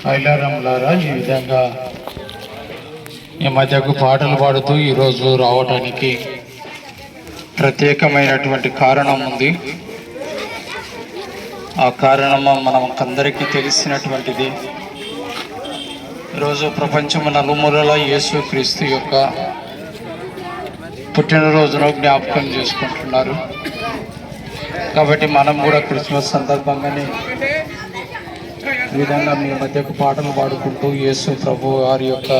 ఐలారంలారా ఈ విధంగా ఈ మధ్యకు పాటలు పాడుతూ ఈరోజు రావడానికి ప్రత్యేకమైనటువంటి కారణం ఉంది. ఆ కారణం మనకందరికీ తెలిసినటువంటిది. ఈరోజు ప్రపంచం నలుమూలల యేసుక్రీస్తు యొక్క పుట్టినరోజును జ్ఞాపకం చేసుకుంటున్నారు. కాబట్టి మనం కూడా క్రిస్మస్ సందర్భంగానే ఈ విధంగా మీ మధ్యకు పాటలు పాడుకుంటూ యేసు ప్రభు వారి యొక్క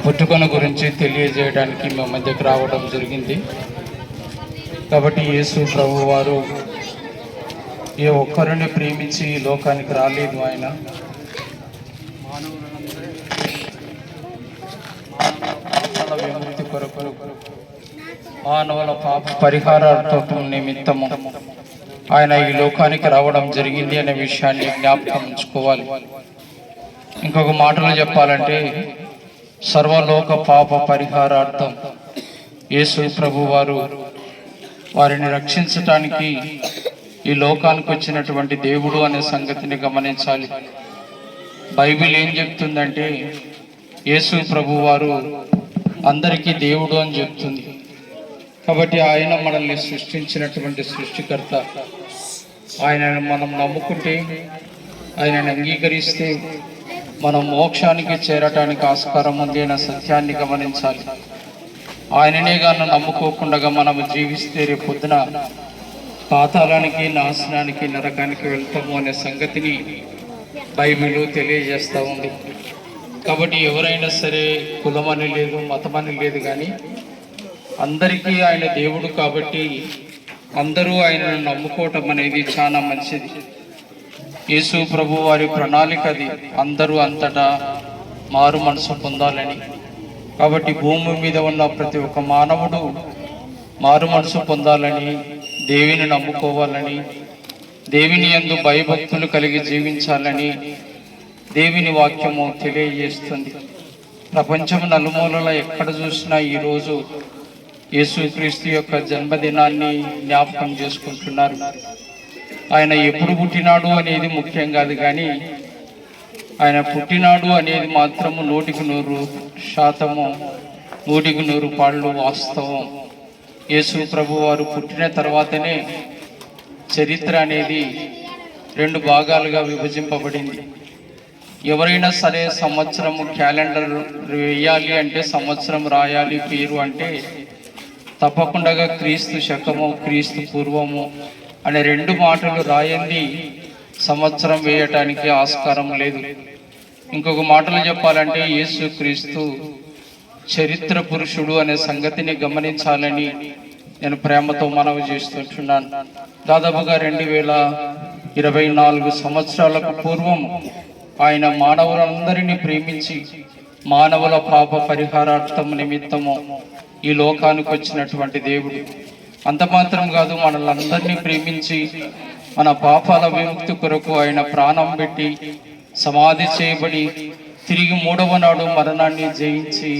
పుట్టుకను గురించి తెలియజేయడానికి మీ మధ్యకు రావడం జరిగింది. కాబట్టి యేసు ప్రభు వారు ఏ ఒక్కరిని ప్రేమించి ఈ లోకానికి రాలేదు. ఆయన విముక్తి కొరకు మానవుల పాప పరిహారార్థం నిమిత్తము ఆయన ఈ లోకానికి రావడం జరిగింది అనే విషయాన్ని జ్ఞాపకం ఉంచుకోవాలి. ఇంకొక మాటలో చెప్పాలంటే సర్వలోక పాప పరిహారార్థం యేసు ప్రభు వారు వారిని రక్షించటానికి ఈ లోకానికి వచ్చినటువంటి దేవుడు అనే సంగతిని గమనించాలి. బైబిల్ ఏం చెప్తుందంటే యేసు ప్రభు వారు అందరికీ దేవుడు అని చెప్తుంది. కాబట్టి ఆయన మనల్ని సృష్టించినటువంటి సృష్టికర్త. ఆయనను మనం నమ్ముకుంటే, ఆయనను అంగీకరిస్తే మనం మోక్షానికి చేరటానికి ఆస్కారం ఉంది అనే సత్యాన్ని గమనించాలి. ఆయననే గాను నమ్ముకోకుండా మనం జీవిస్తే రేపు పొద్దున పాతాళానికి, నాశనానికి, నరకానికి వెళ్తాము అనే సంగతిని బైబిల్ తెలియజేస్తూ ఉంది. కాబట్టి ఎవరైనా సరే కులమని లేదు, మతమని లేదు, కానీ అందరికీ ఆయన దేవుడు. కాబట్టి అందరూ ఆయనను నమ్ముకోవటం అనేది చాలా మంచిది. యేసు ప్రభు వారి ప్రణాళిక అది, అందరూ అంతటా మారు మనసు పొందాలని. కాబట్టి భూమి మీద ఉన్న ప్రతి ఒక్క మానవుడు మారు మనసు పొందాలని, దేవుని నమ్ముకోవాలని, దేవుని యందు భయభక్తులు కలిగి జీవించాలని దేవుని వాక్యము తెలియజేస్తుంది. ప్రపంచం నలుమూలల ఎక్కడ చూసినా ఈరోజు యేసుక్రీస్తు యొక్క జన్మదినాన్ని జ్ఞాపకం చేసుకుంటున్నారు. ఆయన ఎప్పుడు పుట్టినాడు అనేది ముఖ్యం కాదు, కానీ ఆయన పుట్టినాడు అనేది మాత్రము 100% 100% వాస్తవం. యేసు ప్రభు వారు పుట్టిన తర్వాతనే చరిత్ర అనేది 2 భాగాలుగా విభజింపబడింది. ఎవరైనా సరే సంవత్సరం క్యాలెండర్ వేయాలి అంటే, సంవత్సరం రాయాలి పేరు అంటే తప్పకుండా క్రీస్తు శకము, క్రీస్తు పూర్వము అనే 2 మాటలు రాయంది సంవత్సరం వేయటానికి ఆస్కారం లేదు. ఇంకొక మాటలు చెప్పాలంటే యేసు క్రీస్తు చరిత్ర పురుషుడు అనే సంగతిని గమనించాలని నేను ప్రేమతో మనవి చేస్తుంటున్నాను. దాదాపుగా 2024 సంవత్సరాలకు పూర్వం ఆయన మానవులందరినీ ప్రేమించి మానవుల పాప పరిహారార్థం నిమిత్తము ఈ లోకానికి వచ్చినటువంటి దేవుడు. అంత మాత్రం కాదు, మనల్ని ప్రేమించి మన పాపాల విముక్తి కొరకు ఆయన ప్రాణం పెట్టి సమాధి చేయబడి తిరిగి 3వ నాడు మరణాన్ని జయించి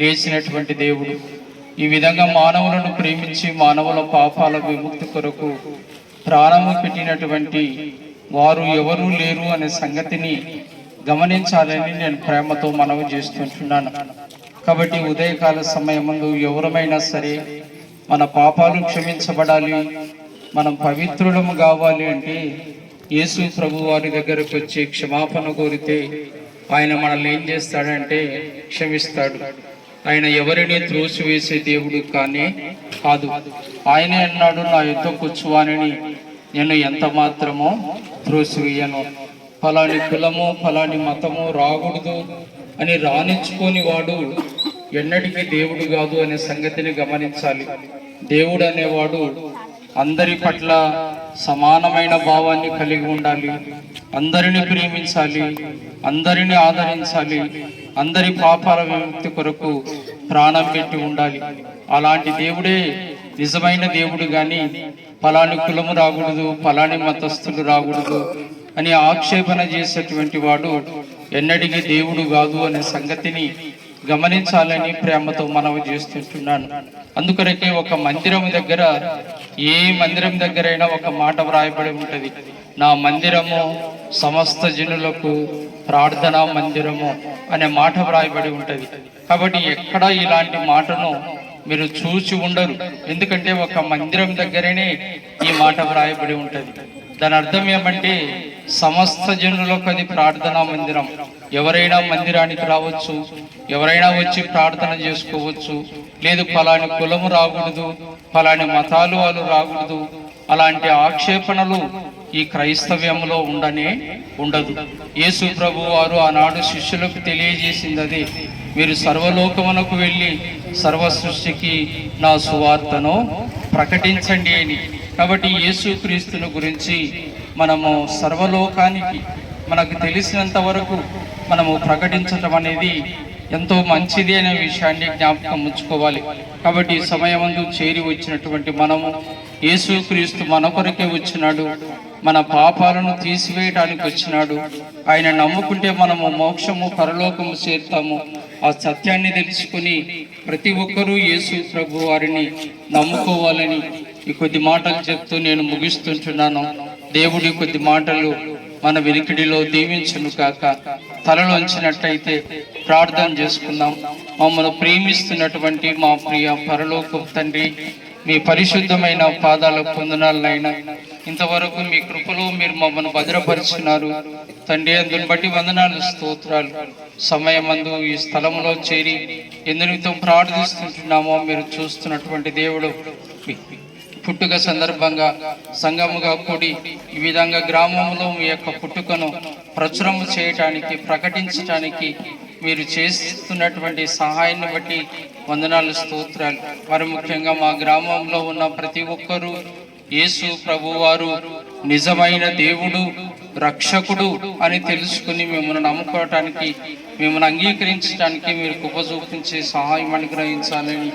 లేచినటువంటి దేవుడు. ఈ విధంగా మానవులను ప్రేమించి మానవుల పాపాల విముక్తి కొరకు ప్రాణము పెట్టినటువంటి వారు ఎవరూ లేరు అనే సంగతిని గమనించాలని నేను ప్రేమతో మనవి చేస్తుంటున్నాను. కాబట్టి ఉదయకాల సమయమందు ఎవరమైనా సరే మన పాపాలు క్షమించబడాలి, మనం పవిత్రులము కావాలి అంటే యేసు ప్రభు వారి దగ్గరకు వచ్చి క్షమాపణ కోరితే ఆయన మనల్ని ఏం చేస్తాడంటే క్షమిస్తాడు. ఆయన ఎవరిని త్రోసివేసే దేవుడు కానీ కాదు. ఆయనే అన్నాడు, నా యుద్ధకు వచ్చువానిని నేను ఎంత మాత్రమో త్రోసివేయను. ఫలాని కులము, ఫలాని మతము రాకూడదు అని రాణించుకొని వాడు ఎన్నటికీ దేవుడు కాదు అనే సంగతిని గమనించాలి. దేవుడు అనేవాడు అందరి పట్ల సమానమైన భావాన్ని కలిగి ఉండాలి, అందరిని ప్రేమించాలి, అందరిని ఆదరించాలి, అందరి పాపాల విముక్తి కొరకు ప్రాణం పెట్టి ఉండాలి. అలాంటి దేవుడే నిజమైన దేవుడు. కానీ ఫలాని కులము రాకూడదు, ఫలాని మతస్థులు రాకూడదు అని ఆక్షేపణ చేసేటువంటి వాడు ఎన్నటికీ దేవుడు కాదు అనే సంగతిని గమనించాలని ప్రేమతో మనవి చేస్తుంటున్నాను. అందుకొరకే ఒక మందిరం దగ్గర, ఏ మందిరం దగ్గరైనా ఒక మాట వ్రాయబడి ఉంటుంది, నా మందిరము సమస్త జనులకు ప్రార్థనా మందిరము అనే మాట వ్రాయబడి ఉంటుంది. కాబట్టి ఎక్కడ ఇలాంటి మాటను మీరు చూసి ఉండరు, ఎందుకంటే ఒక మందిరం దగ్గరనే ఈ మాట వ్రాయబడి ఉంటుంది. దాని అర్థం ఏమంటే సమస్త జనులకు అది ప్రార్థనా మందిరం. ఎవరైనా మందిరానికి రావచ్చు, ఎవరైనా వచ్చి ప్రార్థన చేసుకోవచ్చు. లేదు ఫలాని కులము రాకూడదు, ఫలాని మతాలు వాళ్ళు రాకూడదు, అలాంటి ఆక్షేపణలు ఈ క్రైస్తవ్యంలో ఉండదు. యేసు ప్రభు వారు ఆనాడు శిష్యులకు తెలియజేసింది అదే, మీరు సర్వలోకమునకు వెళ్ళి సర్వ సృష్టికి నా సువార్తను ప్రకటించండి అని. కాబట్టి యేసుక్రీస్తుని గురించి మనము సర్వలోకానికి మనకు తెలిసినంత వరకు మనము ప్రకటించటం అనేది ఎంతో మంచిది అనే విషయాన్ని జ్ఞాపకం ఉంచుకోవాలి. కాబట్టి ఈ సమయమందు చేరి వచ్చినటువంటి మనము, యేసుక్రీస్తు మన కొరకే వచ్చినాడు, మన పాపాలను తీసివేయడానికి వచ్చినాడు. ఆయన నమ్ముకుంటే మనము మోక్షము పరలోకము చేరుతాము. ఆ సత్యాన్ని తెలుసుకుని ప్రతి ఒక్కరూ యేసు ప్రభు వారిని నమ్ముకోవాలని ఈ కొద్ది మాటలు చెప్తూ నేను ముగిస్తుంటున్నాను. దేవుడి కొద్ది మాటలు మన వినికిడిలో దీవించును కాక. తలలోంచినట్టయితే ప్రార్థన చేసుకుందాం. మమ్మల్ని ప్రేమిస్తున్నటువంటి మా ప్రియ పరలోకపు తండ్రి, మీ పరిశుద్ధమైన పాదాలకు వందనాలనైనా. ఇంతవరకు మీ కృపలో మీరు మమ్మల్ని భద్రపరిచినారు తండ్రి, అందుని బట్టి వందనాలు, స్తోత్రాలు. సమయమందు ఈ స్థలంలో చేరి ఎందునితో ప్రార్థిస్తుంటున్నామో మీరు చూస్తున్నటువంటి దేవుడు, పుట్టుక సందర్భంగా సంఘముగా కూడి ఈ విధంగా గ్రామంలో మీ యొక్క పుట్టుకను ప్రచురము చేయటానికి, ప్రకటించటానికి మీరు చేస్తున్నటువంటి సహాయాన్ని బట్టి వందనాలు, స్తోత్రాలు. మరి ముఖ్యంగా మా గ్రామంలో ఉన్న ప్రతి ఒక్కరూ యేసు ప్రభువారు నిజమైన దేవుడు, రక్షకుడు అని తెలుసుకుని మిమ్మల్ని నమ్ముకోవటానికి, మిమ్మల్ని అంగీకరించడానికి మీరు కృప చూపించే సహాయం అనుగ్రహించాలని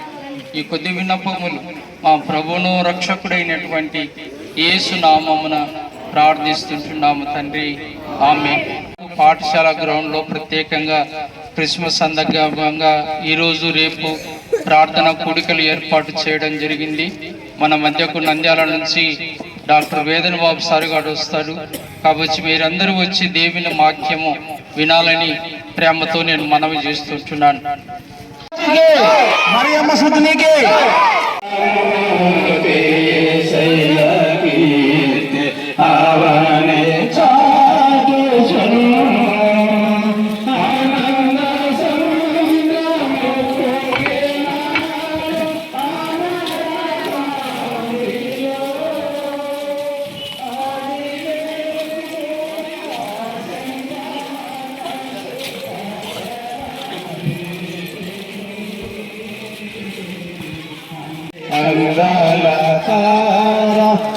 ఈ కొద్ది విన్నపములు మా ప్రభువును రక్షకుడైనటువంటి యేసు నామమున ప్రార్థిస్తుంటున్నాము తండ్రి, ఆమేన్. పాఠశాల గ్రౌండ్లో ప్రత్యేకంగా క్రిస్మస్ సందర్భంగా ఈరోజు రేపు ప్రార్థన కూడికలు ఏర్పాటు చేయడం జరిగింది. మన మధ్యకు నంద్యాల నుంచి డాక్టర్ వేదన బాబు సార్ గారు వస్తారు. కాబట్టి మీరందరూ వచ్చి దేవుని వాక్యము వినాలని ప్రేమతో నేను మనవి చేస్తుంటున్నాను.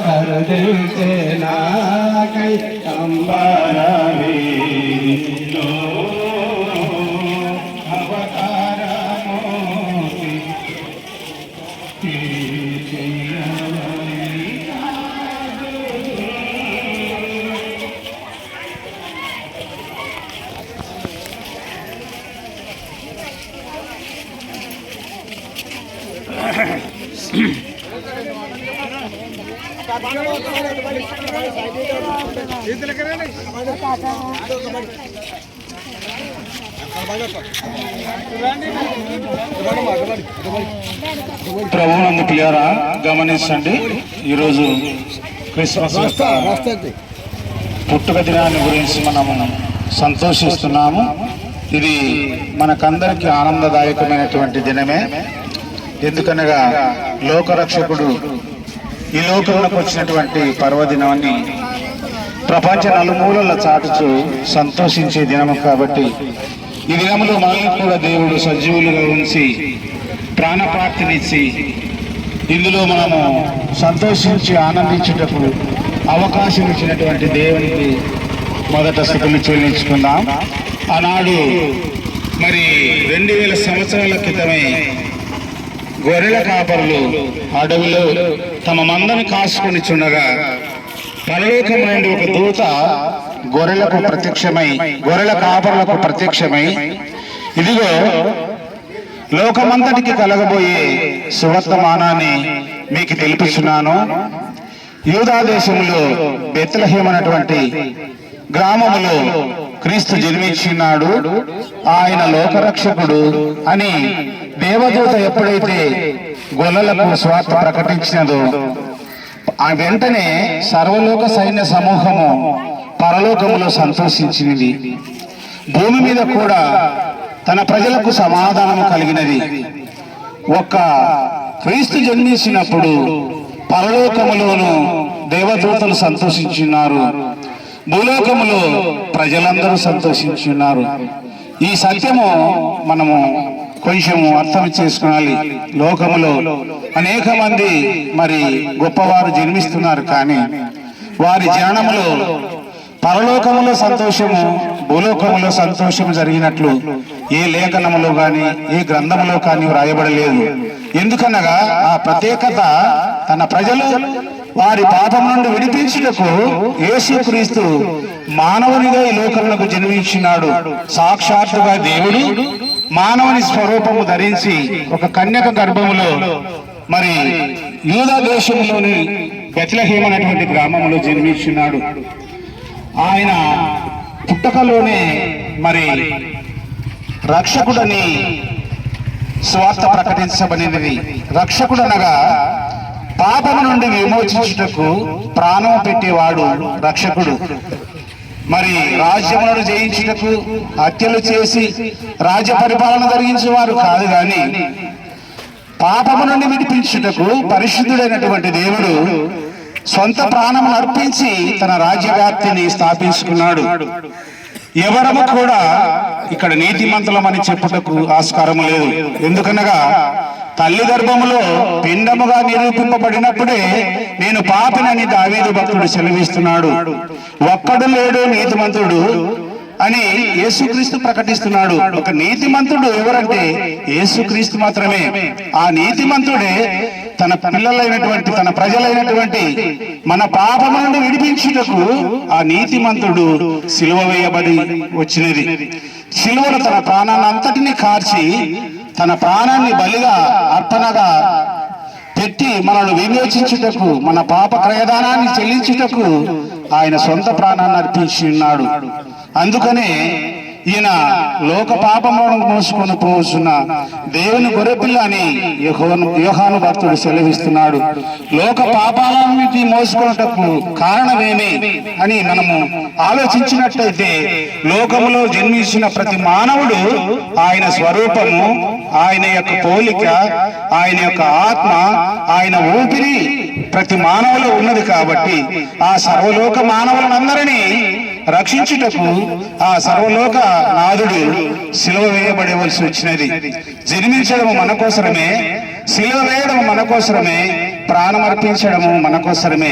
हर दिल से ना कई अंबारा लो अवतारा मोती ప్రభువునందు ప్రియులారా గమనించండి, ఈరోజు క్రిస్మస్ పుట్టుక దినాన్ని గురించి మనము సంతోషిస్తున్నాము. ఇది మనకందరికీ ఆనందదాయకమైనటువంటి దినమే. ఎందుకనగా లోకరక్షకుడు ఈ లోకంలోకి వచ్చినటువంటి పర్వదినాన్ని ప్రపంచ నలుమూలల చాటుచు సంతోషించే దినము కాబట్టి ఈ దినములో మనల్ని కూడా దేవుడు సజీవులుగా ఉంచి ప్రాణప్రాప్తినిచ్చి ఇందులో మనము సంతోషించి ఆనందించుటకు అవకాశం ఇచ్చినటువంటి దేవునికి మొదట స్థుతులు చెల్లించుకుందాం. ఆనాడు మరి 2000 సంవత్సరాల క్రితమే గొర్రెల కాపరులు అడవిలో తమ మందను కాసుకొని చుండగా పరలోకం నుండి ఒక దూత గొర్రెల కాపరులకు ప్రత్యక్షమై, ఇదిగో లోకమంతటికి కలగబోయే సువర్తమానాన్ని మీకు తెలుపుచున్నాను. యూదా దేశంలో బెత్లెహేము అనేటువంటి గ్రామములో క్రీస్తు జన్మించినాడు, ఆయన లోకరక్షకుడు అని దేవదూత ఎప్పుడైతే గొల్లలకు స్వార్థ ప్రకటించినదో ఆ వెంటనే సర్వలోక సైన్య సమూహము పరలోకములో సంతోషించినది. భూమి మీద కూడా తన ప్రజలకు సమాధానము కలిగినది. ఒక్క క్రీస్తు జన్మించినప్పుడు పరలోకములోను దేవదూతలు సంతోషించున్నారు, భూలోకములో ప్రజలందరూ సంతోషించున్నారు. ఈ సత్యము మనము కొంచెము అర్థం చేసుకోవాలి. లోకములో అనేక మంది మరి గొప్పవారు జన్మిస్తున్నారు, కానీ వారి జననములో పరలోకములో సంతోషము, భూలోకములో సంతోషము జరిగినట్లు ఏ లేఖనములో కానీ ఏ గ్రంథములో కానీ వ్రాయబడలేదు. ఎందుకనగా ఆ ప్రత్యేకత తన ప్రజలు వారి పాపం నుండి విడిపించుటకు యేసుక్రీస్తు మానవునిగా ఈ లోకములకు జన్మించినాడు. సాక్షాత్తుగా దేవుడు మానవుని స్వరూపము ధరించి ఒక కన్యక గర్భములో మరి యూదా దేశంలోని బెత్లెహేము అనేటువంటి గ్రామంలో జన్మించినాడు. ఆయన పుట్టకలోనే మరి రక్షకుడని స్వార్థ ప్రకటించబడినది. రక్షకుడనగా పాపము నుండి విమోచించుటకు ప్రాణం పెట్టేవాడు రక్షకుడు. మరి రాజ్యములను జయించుటకు హత్యలు చేసి రాజ్య పరిపాలన జరిగించేవారు కాదు, గాని పాపము నుండి విడిపించుటకు పరిశుద్ధుడైనటువంటి దేవుడు సొంత ప్రాణమును అర్పించి తన రాజ్యవ్యాప్తిని స్థాపించుకున్నాడు. ఎవరము కూడా ఇక్కడ నీతిమంతులమని చెప్పుటకు ఆస్కారము లేదు. ఎందుకనగా తల్లి గర్భములో పిండముగా నిరూపింపబడినప్పుడే నేను పాపినని దావీదు భక్తుడు సెలవిస్తున్నాడు. ఒక్కడు లేడు నీతిమంతుడు అని యేసుక్రీస్తు ప్రకటిస్తున్నాడు. ఒక నీతిమంతుడు ఎవరంటే యేసుక్రీస్తు మాత్రమే. ఆ నీతిమంతుడే తన పిల్లలైనటువంటి తన ప్రజలైనటువంటి మన పాపము నుండి విడిపించుటకు ఆ నీతిమంతుడు సిలువ వేయబడి వచ్చినది. సిలువలో తన ప్రాణాన్ని అంతటినీ కార్చి తన ప్రాణాన్ని బలిగా అర్పణగా పెట్టి మనల్ని విమోచించుటకు, మన పాప క్రయదానాన్ని చెల్లించుటకు ఆయన సొంత ప్రాణాన్ని అర్పించి ఉన్నాడు. అందుకనే ఈయన లోక పాపములను మోసుకొని పోవచ్చున్న దేవుని గొర్రెపిల్ల అని యోహాను భక్తుడు సెలవిస్తున్నాడు. లోక పాపాలన్నిటి మోసుకున్నటకు కారణమేమి అని మనము ఆలోచించినట్లయితే లోకములో జన్మించిన ప్రతి మానవుడు ఆయన స్వరూపము, ఆయన యొక్క పోలిక, ఆయన యొక్క ఆత్మ, ఆయన ఊపిరి ప్రతి మానవులో ఉన్నది. కాబట్టి ఆ సర్వలోక మానవులందరినీ రక్షించుటకు ఆ సర్వలోక నాథుడు సిలువ వేయబడవలసి వచ్చినది. జన్మించడము మన కోసరమే, సిలువ వేయడం మన కోసరమే, ప్రాణం అర్పించడము మన కోసరమే,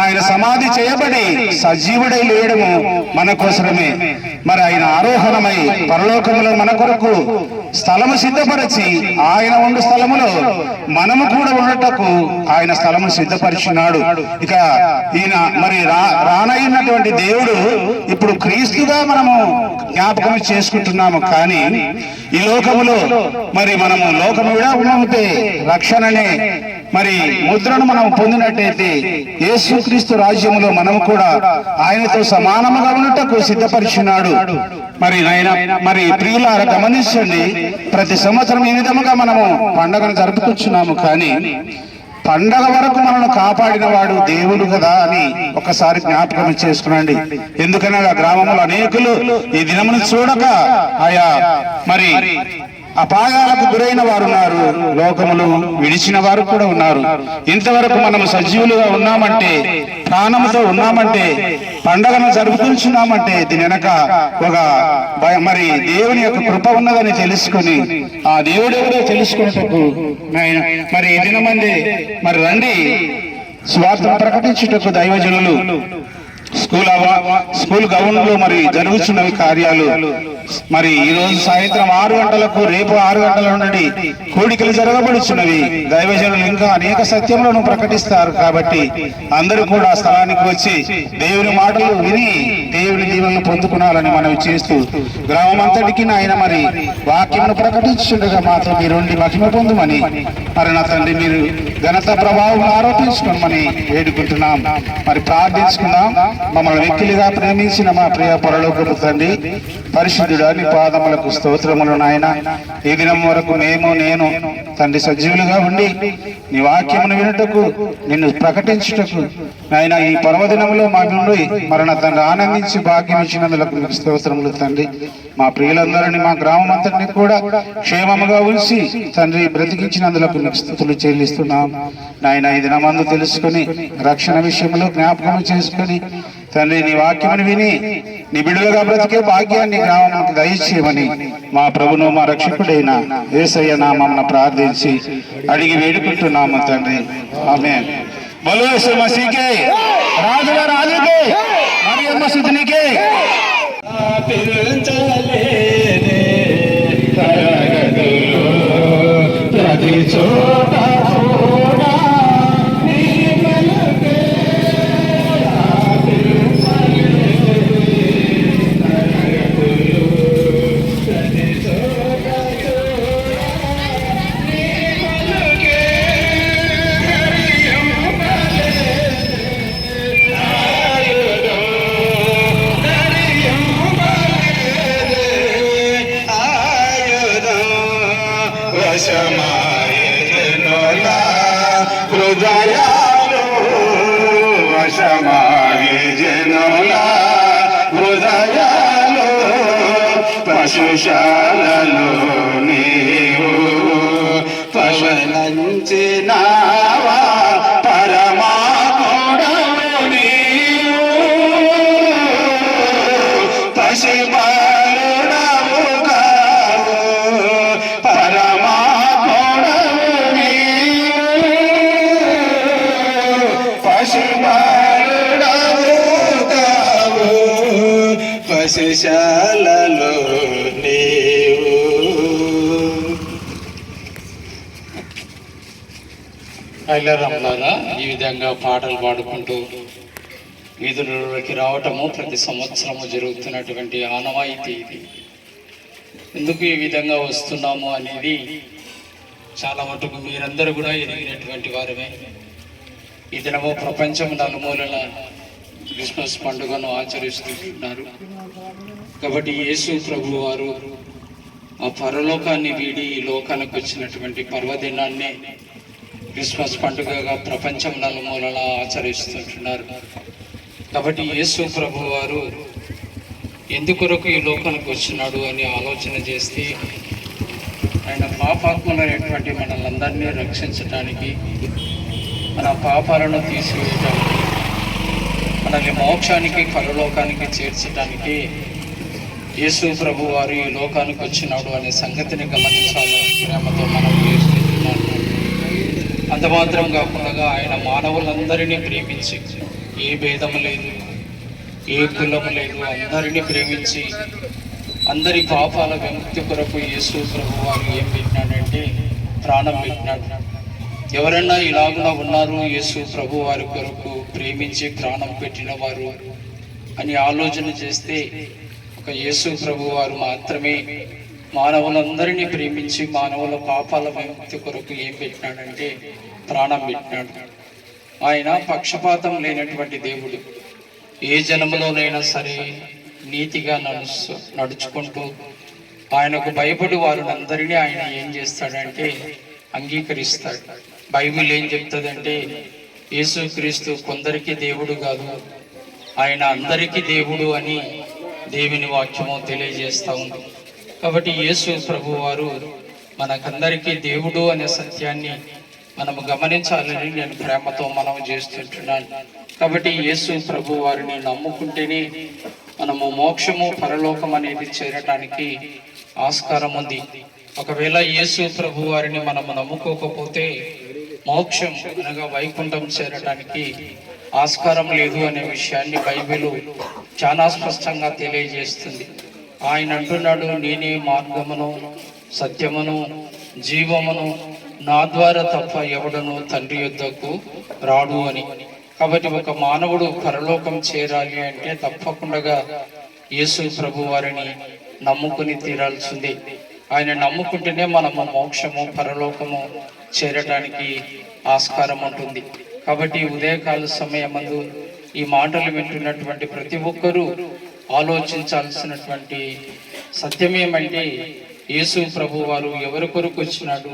ఆయన సమాధి చేయబడి సజీవుడై లేయడము మన కోసరమే. మరి ఆయన ఆరోహణమై పరలోకములో మన కొరకు స్థలము సిద్ధపరిచి ఆయన ఉండు స్థలములో మనము కూడా ఉండటకు ఆయన స్థలము సిద్ధపరిచినాడు. ఇక ఈయన మరి రానయ్యున్నటువంటి దేవుడు ఇప్పుడు క్రీస్తుగా మనము జ్ఞాపకం చేసుకుంటున్నాము. కానీ ఈ లోకములో మరి మనము లోకము విడవకపోతే రక్షణనే మరి ముద్రను మనం పొందినట్టయితే యేసుక్రీస్తు రాజ్యములో మనము కూడా ఆయనతో సమానముగా ఉన్నటకు సిద్ధపరిచినాడు. మరి ప్రియులారా గమనించండి, ప్రతి సంవత్సరం ఈ విధముగా మనము పండుగను జరుపుకొచ్చున్నాము. కానీ పండగ వరకు మనల్ని కాపాడిన వాడు దేవుడు కదా అని ఒకసారి జ్ఞాపకం చేసుకునండి. ఎందుకనగా గ్రామంలో అనేకులు ఈ దినమును చూడక ఆయా మరి అపాయాలకు గురైన వారు ఉన్నారు, లోకములు విడిచిన వారు కూడా ఉన్నారు. ఇంతవరకు మనము సజీవులుగా ఉన్నామంటే, ప్రాణముతో ఉన్నామంటే, పండగను జరుపుకుంటున్నామంటే దీని వెనక ఒక మరి దేవుని యొక్క కృప ఉన్నదని తెలుసుకుని ఆ దేవుడు ఎవరో తెలుసుకున్నటకు మరి ఎన్నో మంది మరి రండి స్వార్థం ప్రకటించుటకు దైవజనులు స్కూల్ గ్రౌండ్ లో మరి జరుగుతున్నవి కార్యాలు మరి ఈ రోజు సాయంత్రం 6 గంటలకు, రేపు 6 గంటల నుండి కూడికలు జరగబడుచున్నవి. దైవజనులు ఇంకా అనేక సత్యములను ప్రకటిస్తారు. కాబట్టి అందరూ కూడా స్థలానికి వచ్చి దేవుని మాటలు విని దేవుని దీవెనలు పొందుకున్నాలని మనం చేస్తూ గ్రామం అంతటికి ఆయన మరి వాక్యమును ప్రకటించుండగా మాత్రం మీరుండి మహిమ పొందుమని మరి నా తండ్రి మీరు ఘనత ప్రభావం ఆరోపించుకోమని వేడుకుంటున్నాం. మరి ప్రార్థించుకుందాం. మమ్మల్ని వ్యక్తులుగా ప్రేమించిన మా ప్రియ పరలోకపు తండ్రి, పరిశుద్ధుడా నీ పాదములకు స్తోత్రములు నాయన. ఈ దినం వరకు నేను తండ్రి సజీవులుగా ఉండి నీ వాక్యమును వినుటకు, నిన్ను ప్రకటించుటకు నాయన ఈ పర్వదినంలో మా నుండి మరణ తండ్రి ఆనందించి భాగ్యం ఇచ్చినందులకు మీకు స్తోత్రములు తండ్రి. మా ప్రియులందరినీ, మా గ్రామం అంతటిని కూడా క్షేమముగా ఉంచి తండ్రి బ్రతికించినందులకు మీకు స్తుతులు చెల్లిస్తున్నాం నాయన. ఈ దినమందు తెలుసుకుని రక్షణ విషయంలో జ్ఞాపకం చేసుకుని తండ్రి నీ వాక్యమును విని నీ బిడ్డలుగా బ్రతికే భాగ్యాన్ని గ్రామానికి దయచేయమని మా ప్రభును మా రక్షకుడైన యేసయ్య నామమున ప్రార్థించి అడిగి వేడుకుంటున్నాము తండ్రి. ఆమేన్. బోలో యేసు మసీహే, రాజుల రాజుకే, మరియమ్మ సుతునికే. ప్రతి చోట పశుశాలలో నీవు పవనంచినావా పరమాత్ముడవు నీవు పశుబాలుడవు కావు పరమాత్ముడవు నీవు పశుబాలుడవు కావు పశుశాలలో ఐలరమ్లారా ఈ విధంగా పాటలు పాడుకుంటూ వీధులలోకి రావటము ప్రతి సంవత్సరము జరుగుతున్నటువంటి ఆనవాయితీ ఇది. ఎందుకు ఈ విధంగా వస్తున్నాము అనేది చాలా మటుకు మీరందరూ కూడా ఎరిగినటువంటి వారమే. ఈ దినము ప్రపంచం నలుమూలల క్రిస్మస్ పండుగను ఆచరిస్తున్నారు. కాబట్టి యేసు ప్రభు వారు ఆ పరలోకాన్ని వీడి ఈ లోకానికి వచ్చినటువంటి పర్వదినాన్ని క్రిస్మస్ పండుగగా ప్రపంచం నలుమూలలా ఆచరిస్తుంటున్నారు. కాబట్టి యేసు ప్రభు వారు ఎందుకొరకు ఈ లోకానికి వచ్చినాడు అని ఆలోచన చేస్తే ఆయన పాపాత్ములైనటువంటి మనల్ని రక్షించడానికి, మన పాపాలను తీసివేయడానికి, మనల్ని మోక్షానికి పరలోకానికి చేర్చడానికి యేసు ప్రభు వారు ఈ లోకానికి వచ్చినాడు అనే సంగతిని గమనించాలని ప్రేమతో మనం చేస్తున్నాము. అంత మాత్రం కాకుండా ఆయన మానవులందరినీ ప్రేమించి, ఏ భేదము లేదు, ఏ కులము లేదు, అందరినీ ప్రేమించి అందరి పాపాల విముక్తి కొరకు యేసు ప్రభు వారు ఏం పెట్టినాడంటే ప్రాణం పెట్టినాడు. ఎవరన్నా ఇలాగున ఉన్నారు యేసు ప్రభు వారి కొరకు ప్రేమించి ప్రాణం పెట్టిన వారు అని ఆలోచన చేస్తే ఒక యేసు ప్రభు వారు మాత్రమే మానవులందరినీ ప్రేమించి మానవుల పాపాల విముక్తి కొరకు ఏం పెట్టినాడంటే ప్రాణం పెట్టినాడు. ఆయన పక్షపాతం లేనటువంటి దేవుడు. ఏ జన్మలోనైనా సరే నీతిగా నడుచుకుంటూ ఆయనకు భయపడి వారినందరినీ ఆయన ఏం చేస్తాడంటే అంగీకరిస్తాడు. బైబిల్ ఏం చెప్తుందంటే యేసుక్రీస్తు కొందరికి దేవుడు కాదు, ఆయన అందరికీ దేవుడు అని దేవుని వాక్యము తెలియజేస్తూ ఉంది. కాబట్టి యేసు ప్రభు వారు మనకందరికీ దేవుడు అనే సత్యాన్ని మనము గమనించాలని నేను ప్రేమతో మనం చేస్తుంటున్నాను. కాబట్టి యేసు ప్రభు వారిని నమ్ముకుంటేనే మనము మోక్షము పరలోకం అనేది చేరటానికి ఆస్కారం ఉంది. ఒకవేళ యేసు ప్రభు వారిని మనము నమ్ముకోకపోతే మోక్షం అనగా వైకుంఠం చేరటానికి ఆస్కారం లేదు అనే విషయాన్ని బైబిల్ చాలా స్పష్టంగా తెలియజేస్తుంది. ఆయన అంటున్నాడు, నేనే మార్గమును సత్యమును జీవమును, నా ద్వారా తప్ప ఎవడను తండ్రి యొద్దకు రాడు అని. కాబట్టి ఒక మానవుడు పరలోకం చేరాలి అంటే తప్పకుండా యేసు ప్రభు వారిని నమ్ముకుని తీరాల్సిందే. ఆయన నమ్ముకుంటేనే మనము మోక్షము పరలోకము చేరటానికి ఆస్కారం ఉంటుంది. కాబట్టి ఉదయకాల సమయమందు ఈ మాటలు వింటున్నటువంటి ప్రతి ఒక్కరూ ఆలోచించాల్సినటువంటి సత్యం ఏమంటే, యేసు ప్రభు వారు ఎవరి కొరకు వచ్చినాడు,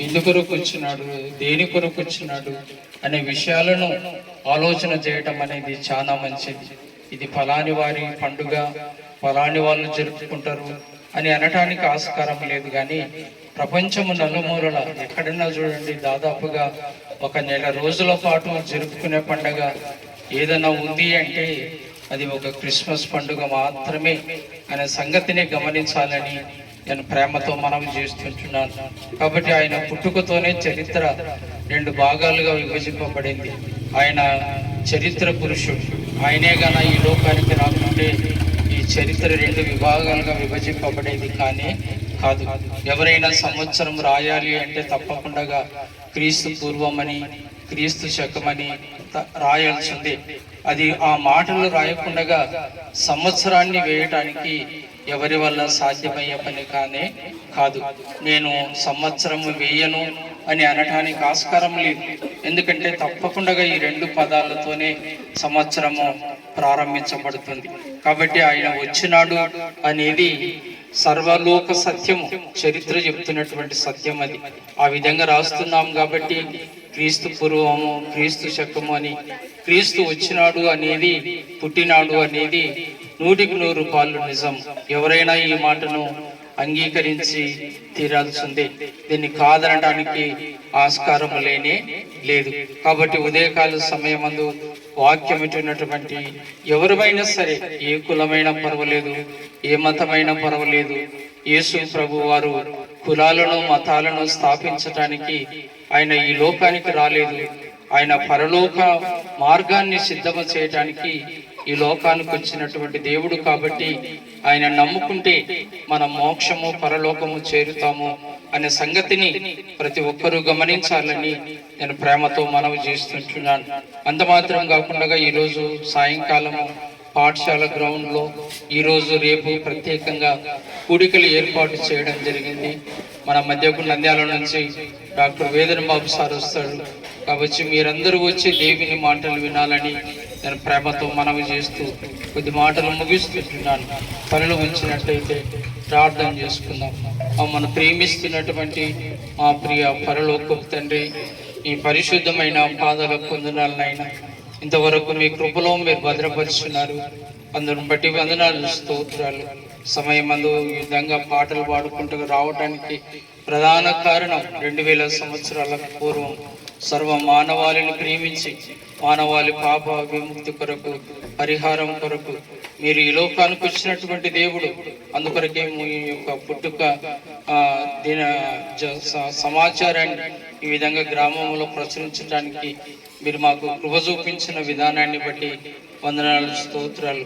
ఎందుకొరకు వచ్చినాడు, దేని కొరకు వచ్చినాడు అనే విషయాలను ఆలోచన చేయటం అనేది చాలా మంచిది. ఇది ఫలాని వారి పండుగ, ఫలాని వాళ్ళు జరుపుకుంటారు అని అనటానికి ఆస్కారం లేదు. కానీ ప్రపంచము నలుమూలల ఎక్కడన్నా చూడండి, దాదాపుగా 1 నెల రోజుల పాటు జరుపుకునే పండుగ ఏదైనా ఉంది అంటే అది ఒక క్రిస్మస్ పండుగ మాత్రమే అనే సంగతిని గమనించాలని నేను ప్రేమతో మనవి చేస్తుంటున్నాను. కాబట్టి ఆయన పుట్టుకతోనే చరిత్ర 2 భాగాలుగా విభజింపబడింది. ఆయన చరిత్ర పురుషుడు. ఆయనే గాన ఈ లోకానికి రాకుంటే ఈ చరిత్ర 2 విభాగాలుగా విభజింపబడేది కానీ కాదు. ఎవరైనా సంవత్సరం రాయాలి అంటే తప్పకుండా క్రీస్తు పూర్వమని, క్రీస్తు శకమని రాయాల్సిందే. అది ఆ మాటలు రాయకుండా సంవత్సరాన్ని వేయటానికి ఎవరి వల్ల సాధ్యమయ్యే పని కానే కాదు. నేను సంవత్సరము వేయను అని అనటానికి ఆస్కారం లేదు. ఎందుకంటే తప్పకుండా ఈ 2 పదాలతోనే సంవత్సరము ప్రారంభించబడుతుంది. కాబట్టి ఆయన వచ్చినాడు అనేది సర్వలోక సత్యము, చరిత్ర చెప్తున్నటువంటి సత్యం అది. ఆ విధంగా రాస్తున్నాం కాబట్టి క్రీస్తు పూర్వము, క్రీస్తు శకము అని, క్రీస్తు వచ్చినాడు అనేది, పుట్టినాడు అనేది 100కి 100 నిజం. ఎవరైనా ఈ మాటను అంగీకరించి తీరాల్సిందే. దీన్ని కాదనడానికి ఆస్కారం లేనే లేదు. కాబట్టి ఉదయకాల సమయమందు వాక్యం వింటున్నటువంటి ఎవరిమైనా సరే, ఏ కులమైనా పర్వాలేదు, ఏ మతమైనా పర్వాలేదు, యేసు ప్రభు వారు కులాలను మతాలను స్థాపించటానికి ఆయన ఈ లోకానికి రాలేదు. ఆయన పరలోక మార్గాన్ని సిద్ధం చేయటానికి ఈ లోకానికి వచ్చినటువంటి దేవుడు. కాబట్టి ఆయన నమ్ముకుంటే మనం మోక్షము పరలోకము చేరుతాము అనే సంగతిని ప్రతి ఒక్కరూ గమనించాలని నేను ప్రేమతో మనవి చేస్తుంటున్నాను. అంత మాత్రం కాకుండా ఈరోజు సాయంకాలము పాఠశాల గ్రౌండ్లో ఈరోజు రేపు ప్రత్యేకంగా కూడికలు ఏర్పాటు చేయడం జరిగింది. మన మధ్యకు నంద్యాల నుంచి డాక్టర్ వేదన బాబు సార్ వస్తాడు. కాబట్టి మీరందరూ వచ్చి దేవుని మాటలు వినాలని నేను ప్రేమతో మనవి చేస్తూ కొద్ది మాటలు ముగిస్తుంటున్నాను. పనులు ఉంచినట్టయితే ప్రార్థన చేసుకుందాం. మమ్మల్ని ప్రేమిస్తున్నటువంటి మా ప్రియ పరలోకపు తండ్రి, ఈ పరిశుద్ధమైన పాదాల పొందనాలనైనా ఇంతవరకు మీ కృపలో మీరు భద్రపరుచున్నారు. అందుని బట్టి వందనాలు, స్తోత్రాలు. సమయమందు ఈ విధంగా పాటలు పాడుకుంటూ రావడానికి ప్రధాన కారణం 2000 సంవత్సరాల పూర్వం సర్వ మానవాళిని ప్రేమించి మానవాళి పాప విముక్తి కొరకు, పరిహారం కొరకు మీరు ఈ లోకానికి వచ్చినటువంటి దేవుడు. అందుకొరకే మీ యొక్క పుట్టుక సమాచారాన్ని ఈ విధంగా గ్రామంలో ప్రచురించడానికి మీరు మాకు కృప చూపించిన విధానాన్ని బట్టి వందనాలు, స్తోత్రాలు.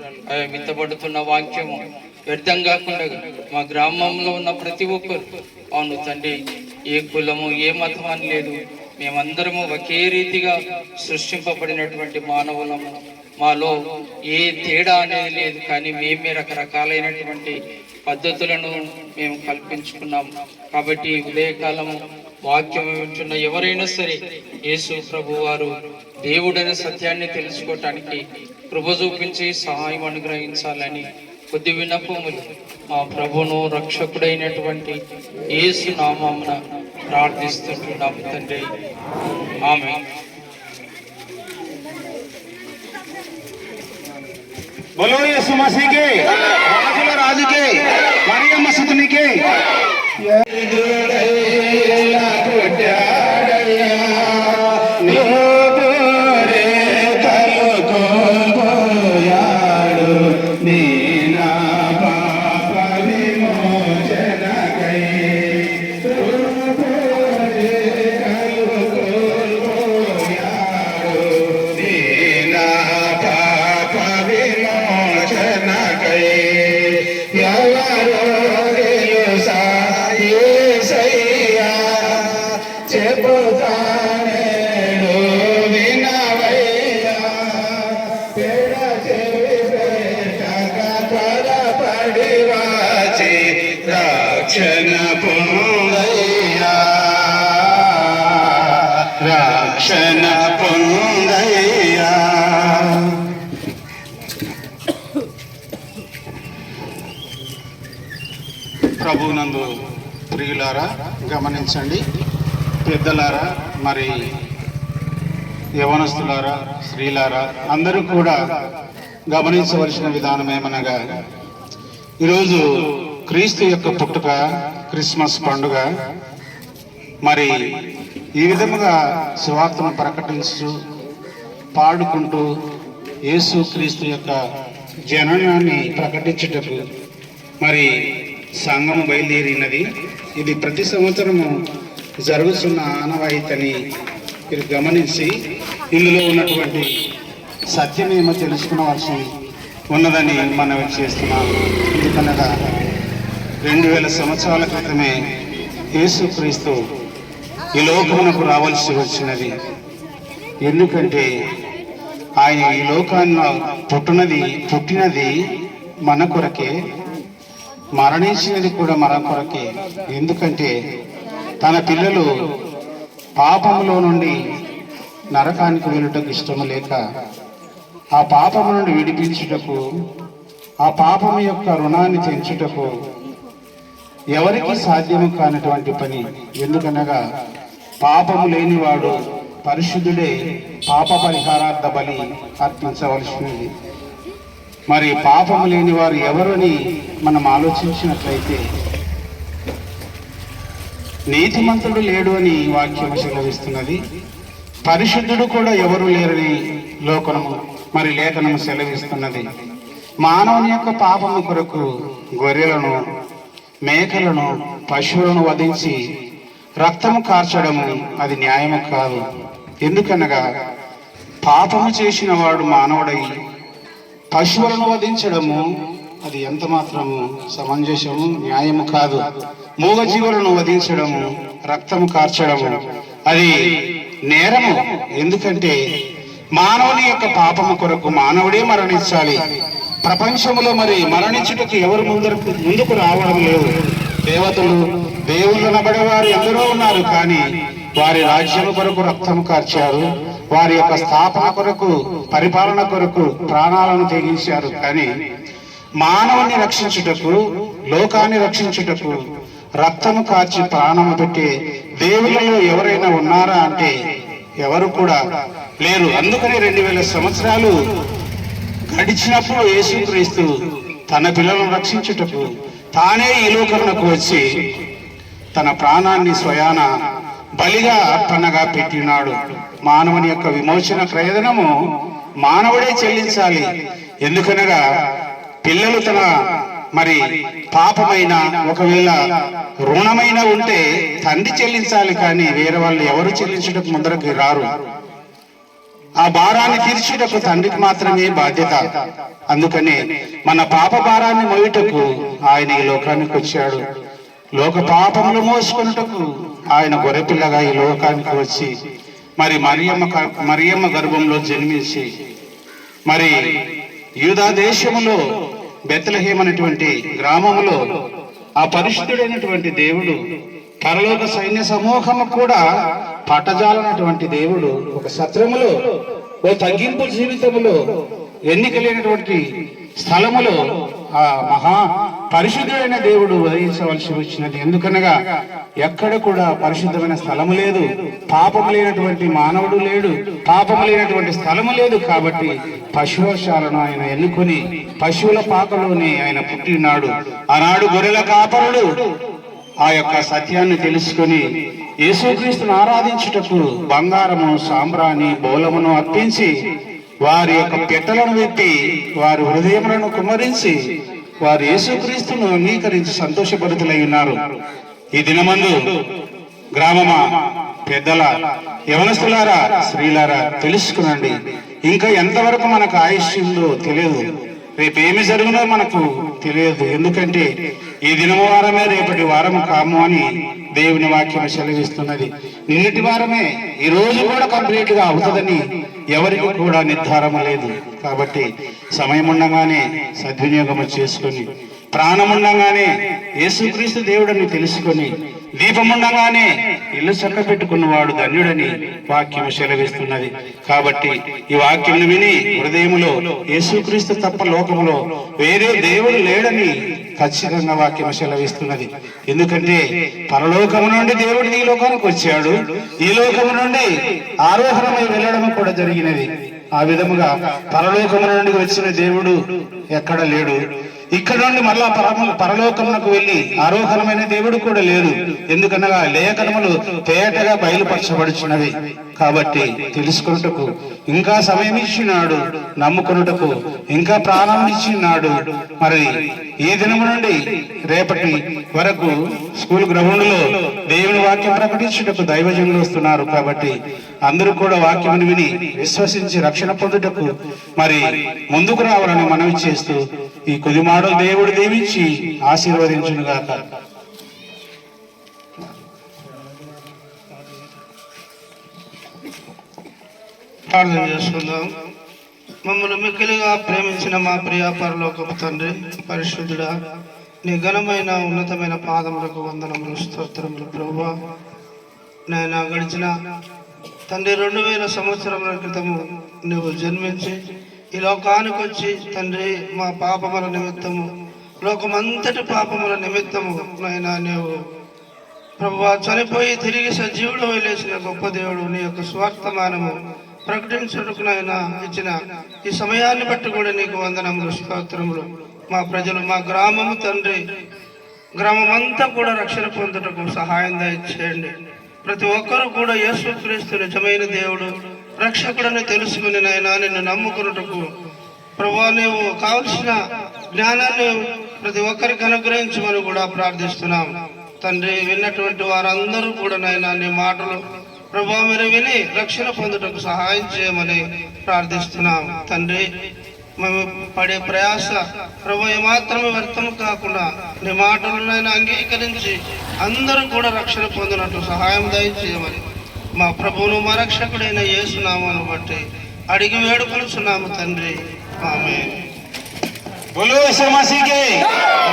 విత్తబడుతున్న వాక్యము వ్యర్థం కాకుండా మా గ్రామంలో ఉన్న ప్రతి ఒక్కరు, అవును తండ్రి, ఏ కులము ఏ మతం అని లేదు, మేమందరము ఒకే రీతిగా సృష్టింపబడినటువంటి మానవులము. మాలో ఏ తేడా అనేది లేదు. కానీ మేమే రకరకాలైనటువంటి పద్ధతులను మేము కల్పించుకున్నాము. కాబట్టి ఉదయకాలము వాక్యం వింటున్న ఎవరైనా సరే యేసు ప్రభు వారు దేవుడైన సత్యాన్ని తెలుసుకోవటానికి కృప చూపించి సహాయం అనుగ్రహించాలని కొద్ది విన్నపములు మా ప్రభును రక్షకుడైనటువంటి యేసు నామమున ప్రార్థిస్తుంటున్నాము తండ్రి. ఆమేన్. बोलो यीशु मसीह के, राजुల రాజుకే, మరియమ్మ సుతునికే. Yeah. ప్రభువునందు ప్రియులారా గమనించండి, పెద్దలారా, మరి యవనస్తులారా, స్త్రీలారా, అందరూ కూడా గమనించవలసిన విధానం ఏమనగా, ఈరోజు క్రీస్తు యొక్క పుట్టుక, క్రిస్మస్ పండుగ. మరి ఈ విధముగా సువార్తను ప్రకటించు పాడుకుంటూ యేసు క్రీస్తు యొక్క జననాన్ని ప్రకటించుటకు మరి సంఘము బయలుదేరినది. ఇది ప్రతి సంవత్సరము జరుగుతున్న ఆనవాయితని మీరు గమనించి ఇందులో ఉన్నటువంటి సత్యమేమో తెలుసుకునవలసి ఉన్నదని మనం చేస్తున్నాం. ఎందుకనగా 2000 సంవత్సరాల క్రితమే యేసుక్రీస్తు ఈ లోకమునకు రావాల్సి వచ్చినది. ఎందుకంటే ఆయన ఈ లోకాల్లో పుట్టినది మన కొరకే, మరణించినది కూడా మన కొరకే. ఎందుకంటే తన పిల్లలు పాపములో నుండి నరకానికి వెళ్ళుటకు ఇష్టము లేక, ఆ పాపము నుండి విడిపించుటకు, ఆ పాపము యొక్క రుణాన్ని తెంచుటకు ఎవరికి సాధ్యము కానటువంటి పని. ఎందుకనగా పాపము లేనివాడు పరిశుద్ధుడే పాప పరిహారార్థ బలి అర్పించవలసినది. మరి పాపము లేని వారు ఎవరని మనం ఆలోచించినట్లయితే నీతిమంతుడు లేడు అని వాక్యం సెలవిస్తున్నది. పరిశుద్ధుడు కూడా ఎవరు లేరని లేఖనము సెలవిస్తున్నది. మానవుని యొక్క పాపము కొరకు గొర్రెలను, మేకలను, పశువులను వధించి రక్తము కార్చడము అది న్యాయము కాదు. ఎందుకనగా పాపము చేసిన వాడు మానవుడై పశువులను వధించడము అది ఎంత మాత్రము సమంజసము, న్యాయము కాదు. మూగజీవులను వధించడము, రక్తము కార్చడము అది నేరము. ఎందుకంటే మానవుని యొక్క పాపము కొరకు మానవుడే మరణించాలి. ప్రపంచంలో మరి మరణించుటకు ఎవరు ముందుకు రావడం లేదు. దేవతలు, దేవుళ్ళు నబడేవారు ఎందరో ఉన్నారు, కానీ వారి రాజ్యం కొరకు రక్తం కార్చారు. వారి యొక్క స్థాపన కొరకు, పరిపాలన కొరకు ప్రాణాలను తెగించారు. కానీ మానవుని రక్షించుటకు, లోకాన్ని రక్షించుటకు రక్తము కార్చి ప్రాణము పెట్టే దేవుళ్ళలో ఎవరైనా ఉన్నారా అంటే ఎవరు కూడా లేరు. అందుకని 2000 సంవత్సరాలు గడిచినప్పుడు యేసుక్రీస్తు తన పిల్లలను రక్షించుటకు తానే ఈ లోకమునకు వచ్చి తన ప్రాణాన్ని స్వయాన బలిగా అర్పణగా పెట్టినాడు. మానవుని యొక్క విమోచన ప్రయోజనము మానవుడే చెల్లించాలి. ఎందుకనగా పిల్లలు తన పాపమైన ఒకవేళ రుణమైన ఉంటే తండ్రి చెల్లించాలి, కానీ వేరే వాళ్ళు ఎవరు చెల్లించుటకు ముందరకు రారు. ఆ భారాన్ని తీర్చుటకు తండ్రికి మాత్రమే బాధ్యత. అందుకనే మన పాప భారాన్ని మోయుటకు ఆయన ఈ లోకానికి వచ్చాడు. లోక పాపములు మోసుకొనుటకు ఆయన గొర్రెపిల్లగా ఈ లోకానికి వచ్చి మరియమ్మ గర్భంలో జన్మించి యూదా దేశములో బెత్లెహేము అనేటువంటి గ్రామములో ఆ పరిశుద్ధుడైనటువంటి దేవుడు, పరలోక సైన్య సమూహము కూడా పట్టజాలనటువంటి దేవుడు ఒక సత్రములో, ఓ తగ్గింపు జీవితములో, ఎన్నికలేనటువంటి స్థలములో ఆ మహా పరిశుద్ధుడైన దేవుడు ఉదయించవలసి వచ్చినది. ఎందుకనగా ఎక్కడ కూడా పరిశుద్ధమైన స్థలము లేదు, పాపము లేనటువంటి మానవుడు లేడు, పాపము లేనటువంటి స్థలము లేదు. కాబట్టి పశువుశాలను ఆయన ఎన్నుకొని పశువుల పాకలోనే ఆయన పుట్టినాడు. ఆనాడు గొర్రెల కాపరుడు ఆ యొక్క సత్యాన్ని తెలుసుకొని యేసుక్రీస్తును ఆరాధించుటకు బంగారము, సాంబ్రాణి, బోలమును అర్పించి వారి యొక్క పెట్టలను విప్పి వారి హృదయములను కుమ్మరించి వారు యేసుక్రీస్తును అంగీకరించి సంతోషభరితులై ఉన్నారు. ఈ దినమందు గ్రామమా, పెద్దల, యవనస్తులారా, స్త్రీలారా తెలుసుకునండి. ఇంకా ఎంతవరకు మనకు ఆయుష్ ఉందో తెలియదు, రేపు ఏమి జరుగునో మనకు తెలియదు. ఎందుకంటే ఈ దినవారమే రేపటి వారము కాము అని దేవుని వాక్యం సెలవిస్తున్నది. నిన్నటి వారమే ఈ రోజు కూడా కంప్లీట్ గా అవుతుందని ఎవరికి కూడా నిర్ధారణ లేదు. కాబట్టి సమయం ఉండగానే సద్వినియోగం చేసుకొని, ప్రాణం ఉండగానే యేసుక్రీస్తు దేవుడని తెలుసుకొని దీపం ఉండగానే ఇల్లు చక్క పెట్టుకున్నవాడు ధన్యుడని వాక్యం సెలవిస్తున్నది. కాబట్టి ఈ వాక్యం విని హృదయములో యేసుక్రీస్తు తప్ప లోకములో వేరే దేవుడు లేడని ఖచ్చితంగా వాక్యం సెలవిస్తున్నది. ఎందుకంటే పరలోకము నుండి దేవుడు ఈ లోకానికి వచ్చాడు, ఈ లోకము నుండి ఆరోహణమై వెళ్ళడం కూడా జరిగినది. ఆ విధముగా పరలోకము నుండి వచ్చిన దేవుడు ఎక్కడ లేడు. ఇక్కడ నుండి మళ్ళా పరలోకమునకు వెళ్ళి ఆరోహణమైన దేవుడు కూడా లేడు. ఎందుకనగా లేఖనములు తేటగా బయలుపరచబడుచున్నవి. కాబట్టి తెలుసుకున్నటకు ఇంకా సమయం ఇచ్చినాడు, నమ్ముకున్నటకు ఇంకా ప్రాణం ఇచ్చినాడు. మరి ఈ దినము నుండి రేపటి వరకు స్కూల్ గ్రౌండ్ లో దేవుని వాక్యం ప్రకటించుటకు దైవజనులు వస్తున్నారు. కాబట్టి అందరూ కూడా వాక్యం విని విశ్వసించి రక్షణ పొందుటకు మరి ముందుకు రావాలని మనవి చేస్తూ ఈ కొద్ది మాటలు దేవుడు దీవించి ఆశీర్వదించునుగాక. ప్రార్థన చేసుకుందాం. మమ్మల్ని మిక్కిలిగా ప్రేమించిన మా ప్రియ పరలోకపు తండ్రి, పరిశుద్ధుడా, నీ ఘనమైన ఉన్నతమైన పాదములకు వందనములు, స్తోత్రములు ప్రభువా. నేను గడిచిన తండ్రి 2000 సంవత్సరముల క్రితము నువ్వు జన్మించి ఈ లోకానికి వచ్చి తండ్రి మా పాపముల నిమిత్తము, లోకమంతటి పాపముల నిమిత్తము నాయనా నీవు ప్రభువా చనిపోయి తిరిగి సజీవుడు లేచిన గొప్ప దేవుడు. నీ యొక్క స్వార్థమానము ప్రకటించుటకు నాయనా ఇచ్చిన ఈ సమయాన్ని బట్టి కూడా నీకు వందనములు, స్తోత్రములు. మా ప్రజలు, మా గ్రామము తండ్రి, గ్రామం అంతా కూడా రక్షణ పొందుటకు సహాయం దయచేయండి. ప్రతి ఒక్కరూ కూడా యేసుక్రీస్తు నిజమైన దేవుడు, రక్షకుడని తెలుసుకుని నాయనా నిన్ను నమ్ముకున్నటకు ప్రభువా నీవు కావలసిన జ్ఞానాన్ని ప్రతి ఒక్కరికి అనుగ్రహించమని కూడా ప్రార్థిస్తున్నాం తండ్రి. విన్నటువంటి వారందరూ కూడా నాయనా నీ మాటలు ప్రభువా మీరు విని రక్షణ పొందుటకు సహాయం చేయమని ప్రార్థిస్తున్నాం తండ్రి. మేము పడే ప్రయాస ప్రభు ఏమాత్రమే వ్యర్థం కాకుండా నీ మాటలను అంగీకరించి అందరూ కూడా రక్షణ పొందినట్లు సహాయం దయచేయమని మా ప్రభువును మా రక్షకుడైన యేసు నామమును బట్టి అడిగి వేడుకొనుచున్నాము తండ్రి. ఆమేన్. బోలో యేసు మసీహే,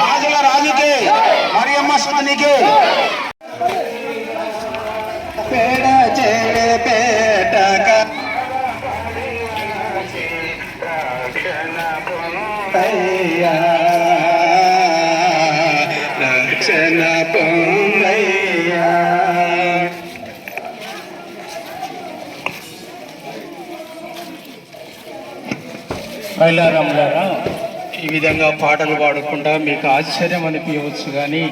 రాజుల రాజుకే, మరియమ్మ స్వామికే. పేడ చెడే పేటక రక్షణ పొందయ్యా. బయలారాములారా, ఈ విధంగా పాటలు పాడకుండా మీకు ఆశ్చర్యం అనిపించవచ్చు, కానీ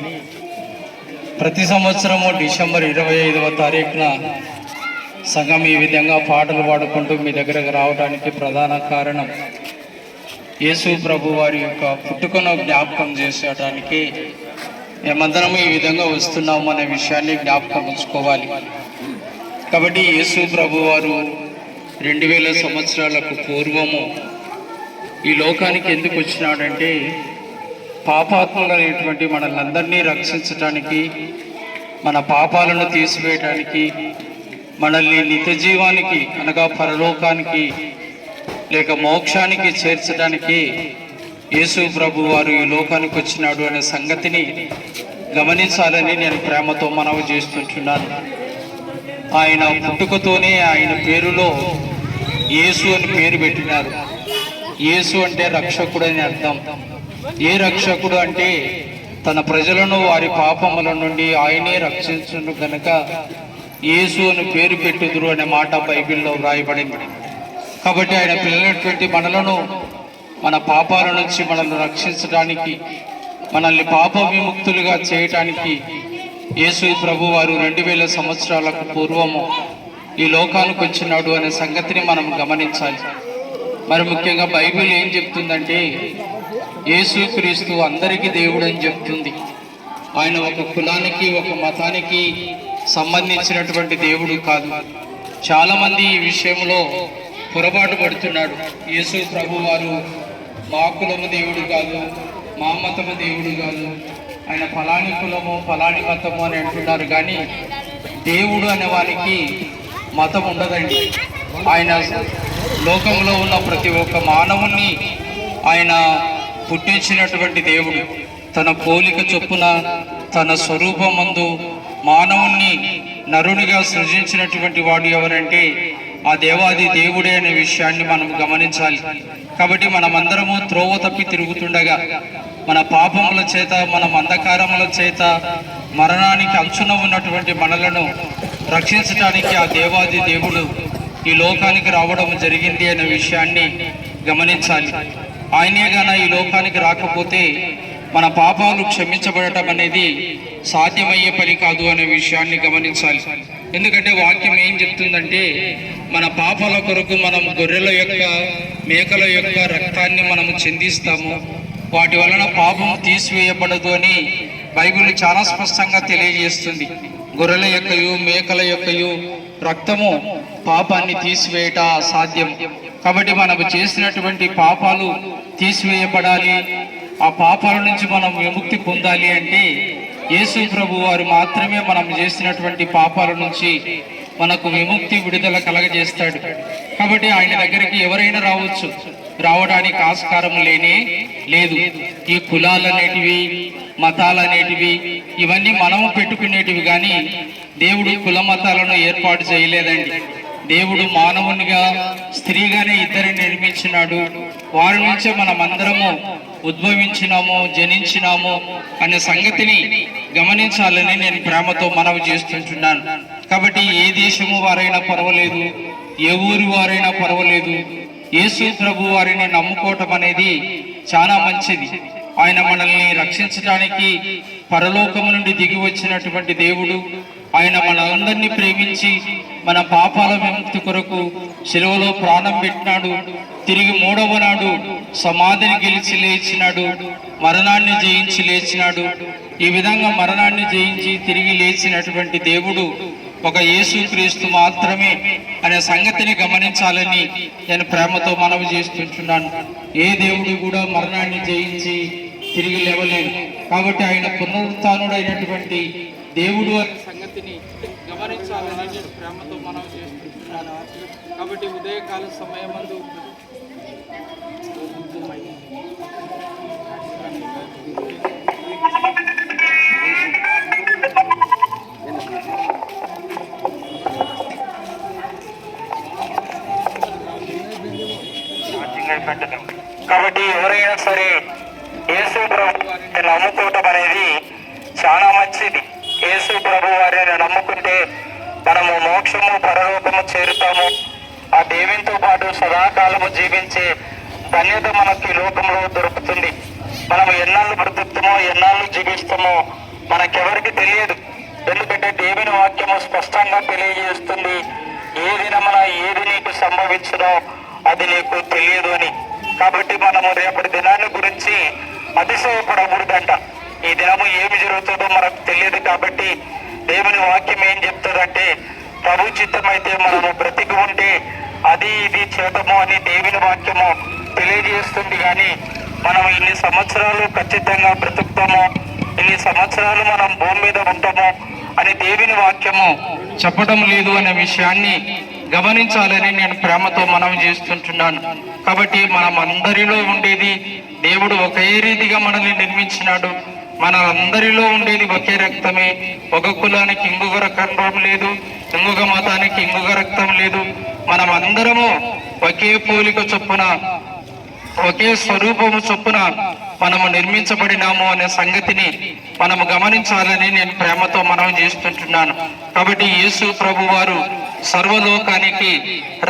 ప్రతి సంవత్సరము డిసెంబర్ 25వ తారీఖున సంఘం ఈ విధంగా పాటలు పాడుకుంటూ మీ దగ్గరకు రావడానికి ప్రధాన కారణం యేసు ప్రభు వారి యొక్క పుట్టుకను జ్ఞాపకం చేసేటానికి మేమందరం ఈ విధంగా వస్తున్నాము అనే విషయాన్ని జ్ఞాపకం ఉంచుకోవాలి. కాబట్టి యేసు ప్రభు వారు 2000 సంవత్సరాలకు పూర్వము ఈ లోకానికి ఎందుకు వచ్చినాడంటే పాపాత్ములైనటువంటి మనల్ని రక్షించటానికి, మన పాపాలను తీసివేయటానికి, మనల్ని నిత్య జీవానికి అనగా పరలోకానికి లేక మోక్షానికి చేర్చడానికి యేసు ప్రభు వారు ఈ లోకానికి వచ్చినాడు అనే సంగతిని గమనించాలని నేను ప్రేమతో మనవి చేస్తుంటున్నాను. ఆయన పుట్టుకతోనే ఆయన పేరులో యేసు అని పేరు పెట్టినారు. యేసు అంటే రక్షకుడు అని అర్థం. ఏ రక్షకుడు అంటే తన ప్రజలను వారి పాపముల నుండి ఆయనే రక్షించును గనుక యేసు అని పేరు పెట్టుదురు అనే మాట బైబిల్లో వ్రాయబడింది. కాబట్టి ఆయన పిల్లలటువంటి మనలను మన పాపాల నుంచి మనల్ని రక్షించడానికి, మనల్ని పాప విముక్తులుగా చేయటానికి యేసు ప్రభు వారు 2000 సంవత్సరాలకు పూర్వము ఈ లోకానికి వచ్చినాడు అనే సంగతిని మనం గమనించాలి. మరి ముఖ్యంగా బైబిల్ ఏం చెప్తుందంటే యేసుక్రీస్తు అందరికీ దేవుడు అని చెప్తుంది. ఆయన ఒక కులానికి, ఒక మతానికి సంబంధించినటువంటి దేవుడు కాదు. చాలామంది ఈ విషయంలో పొరపాటు పడుతున్నాడు. యేసు ప్రభు వారు మా కులము దేవుడు కాదు, మా మతము దేవుడు కాదు, ఆయన ఫలాని కులము ఫలాని మతము అని అంటున్నారు. కానీ దేవుడు అనే వారికి మతం ఉండదండి. ఆయన లోకంలో ఉన్న ప్రతి ఒక్క మానవుణ్ణి ఆయన పుట్టించినటువంటి దేవుడు. తన పోలిక చొప్పున, తన స్వరూపమందు మానవుణ్ణి నరునిగా సృజించినటువంటి వాడు ఎవరంటే ఆ దేవాది దేవుడే అనే విషయాన్ని మనం గమనించాలి. కాబట్టి మనమందరము త్రోవ తప్పి తిరుగుతుండగా మన పాపముల చేత, మన అంధకారముల చేత మరణానికి అంచున ఉన్నటువంటి మనలను రక్షించడానికి ఆ దేవాది దేవుడు ఈ లోకానికి రావడం జరిగింది అనే విషయాన్ని గమనించాలి. ఆయనే గాన ఈ లోకానికి రాకపోతే మన పాపాలు క్షమించబడటం అనేది సాధ్యమయ్యే పని కాదు అనే విషయాన్ని గమనించాలి. ఎందుకంటే వాక్యం ఏం చెప్తుందంటే మన పాపాల కొరకు మనం గొర్రెల యొక్క, మేకల యొక్క రక్తాన్ని మనము చిందిస్తాము, వాటి వలన పాపం తీసివేయబడదు అని బైబిల్ చాలా స్పష్టంగా తెలియజేస్తుంది. గొర్రెల యొక్కయు, మేకల యొక్కయు రక్తము పాపాన్ని తీసివేయట అసాధ్యం. కాబట్టి మనము చేసినటువంటి పాపాలు తీసివేయబడాలి, ఆ పాపాల నుంచి మనం విముక్తి పొందాలి అంటే యేసు ప్రభు వారు మాత్రమే మనం చేసినటువంటి పాపాల నుంచి మనకు విముక్తి, విడుదల కలగజేస్తాడు. కాబట్టి ఆయన దగ్గరికి ఎవరైనా రావచ్చు, రావడానికి ఆస్కారం లేనే లేదు. ఈ కులాలనేటివి, మతాలనేటివి ఇవన్నీ మనము పెట్టుకునేటివి, కానీ దేవుడు కుల మతాలను ఏర్పాటు చేయలేదండి. దేవుడు మానవునిగా, స్త్రీగానే ఇద్దరిని నిర్మించినాడు. వారి నుంచే మనమందరము ఉద్భవించినాము, జనించినాము అనే సంగతిని గమనించాలని నేను ప్రేమతో మనవి చేస్తుంటున్నాను. కాబట్టి ఏ దేశము వారైనా పర్వాలేదు, ఏ ఊరి వారైనా పర్వాలేదు, యేసు ప్రభు వారిని నమ్ముకోవటం అనేది చాలా మంచిది. ఆయన మనల్ని రక్షించడానికి పరలోకము నుండి దిగి వచ్చినటువంటి దేవుడు. ఆయన మనందరినీ ప్రేమించి మన పాపాల విముక్తి కొరకు శిలువలో ప్రాణం పెట్టినాడు. తిరిగి 3వ నాడు సమాధిని గెలిచి లేచినాడు, మరణాన్ని జయించి లేచినాడు. ఈ విధంగా మరణాన్ని జయించి తిరిగి లేచినటువంటి దేవుడు ఒక యేసుక్రీస్తు మాత్రమే అనే సంగతిని గమనించాలని నేను ప్రేమతో మనవి చేస్తుంటున్నాను. ఏ దేవుడు కూడా మరణాన్ని జయించి తిరిగి లేవలేదు. కాబట్టి ఆయన పునరుత్థానుడైనటువంటి దేవుడు అనే సంగతిని గమనించాలని నేను ప్రేమతో మనవి చేస్తుంటున్నాను. కాబట్టి ఉదయకాల సమయమందు కాబట్టి ఎవరైనా సరే యేసు ప్రభు వారిని నమ్ముకోవటం అనేది చాలా మంచిది. యేసు ప్రభు వారిని నమ్ముకుంటే మనము మోక్షము, పరలోకము చేరుతాము. ఆ దేవునితో పాటు సదాకాలము జీవించే ధన్యత మనకి ఈ లోకంలో దొరుకుతుంది. మనము ఎన్నాళ్ళు బ్రతుకుతామో, ఎన్నాళ్ళు జీవిస్తామో మనకెవరికి తెలియదు. ఎందుకంటే దేవుని వాక్యము స్పష్టంగా తెలియజేస్తుంది, ఏ దినమున ఏది నీకు సంభవించునో అది నీకు తెలియదు అని. కాబట్టి మనము రేపటి దినాన్ని గురించి అతిశయపడకూడదంట. ఈ దినము ఏమి జరుగుతుందో మనకు తెలియదు. కాబట్టి దేవుని వాక్యం ఏం చెప్తుందంటే, ప్రభు చిత్తమైతే మనము బ్రతికి ఉంటే అది ఇది చేతము అని దేవుని వాక్యము తెలియజేస్తుంది. కానీ మనం ఇన్ని సంవత్సరాలు ఖచ్చితంగా బ్రతుకుతాము, ఇన్ని సంవత్సరాలు మనం భూమి మీద ఉంటాము అని దేవుని వాక్యము చెప్పడం లేదు అనే విషయాన్ని గమనించాలని నేను ప్రేమతో మనవి చేస్తుంటున్నాను. కాబట్టి మనం అందరిలో ఉండేది దేవుడు ఒకే రీతిగా మనల్ని నిర్మించినాడు. మనందరిలో ఉండేది ఒకే రక్తమే. ఒక కులానికి ఇంకొక రక్తం లేదు, ఇంకొక మతానికి ఇంకొక రక్తం లేదు. మనం అందరము ఒకే పోలిక చొప్పున, ఒకే స్వరూపము చొప్పున మనము నిర్మించబడినాము అనే సంగతిని మనము గమనించాలని నేను ప్రేమతో మనవి చేస్తుంటున్నాను. కాబట్టి యేసు ప్రభు వారు సర్వలోకానికి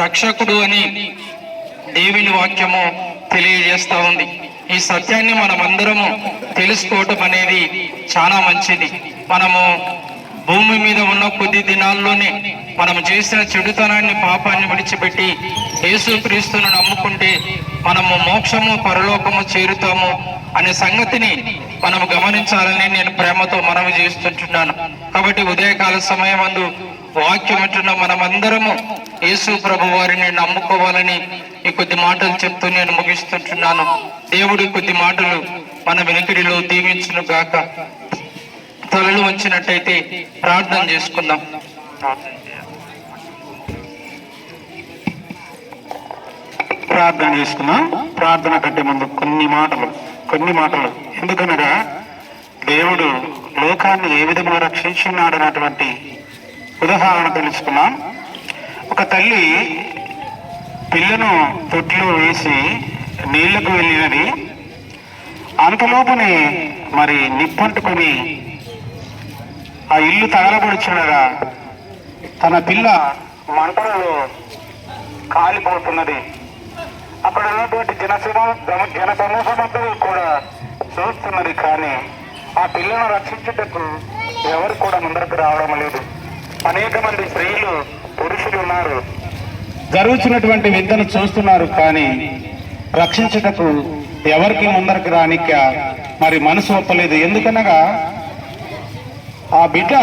రక్షకుడు అని దేవుని వాక్యము తెలియజేస్తా ఉంది. ఈ సత్యాన్ని మనమందరము తెలుసుకోవటం అనేది చాలా మంచిది. మనము భూమి మీద ఉన్న కొద్ది దినాల్లోనే మనం చేసిన చెడుతనాన్ని, పాపాన్ని విడిచిపెట్టి యేసుక్రీస్తును నమ్ముకుంటే మనము మోక్షము, పరలోకము చేరుతాము అనే సంగతిని మనము గమనించాలని నేను ప్రేమతో మనవి చేస్తుంటున్నాను. కాబట్టి ఉదయకాల సమయమందు వాక్యం అంటున్న మనమందరము యేసు ప్రభు వారిని నమ్ముకోవాలని ఈ కొద్ది మాటలు చెప్తూ నేను ముగిస్తుంటున్నాను. దేవుడి కొద్ది మాటలు మన వెనుకడిలో దీవించును గాక. తలలు వంచినట్టయితే ప్రార్థన చేసుకుందాం. ప్రార్థన చేసుకుందాం. ప్రార్థన కంటే ముందు కొన్ని మాటలు ఎందుకనగా దేవుడు లోకాన్ని ఏ విధంగా రక్షించున్నాడు అన్నటువంటి ఉదాహరణ తెలుసుకున్నాం. ఒక తల్లి పిల్లను తొట్టిలో వేసి నీళ్లకు వెళ్ళినది. అంతలోపునే మరి నిప్పంటుకొని ఆ ఇల్లు తగలబడుచుండగా తన పిల్ల మంటలలో కాలిపోతున్నది. అక్కడ ఉన్నటువంటి జనసమూహం అంతా కూడా చూస్తున్నది. కానీ ఆ పిల్లను రక్షించుటకు ఎవరు కూడా ముందరకు రావడం లేదు. అనేక మంది స్త్రీలు పురుషులు ఉన్నారు, జరుగుతున్నటువంటి వింతను చూస్తున్నారు. కానీ రక్షించుటకు ఎవరికి ముందరకు రానిక మరి మనసు ఒప్పలేదు. ఎందుకనగా ఆ బిడ్డ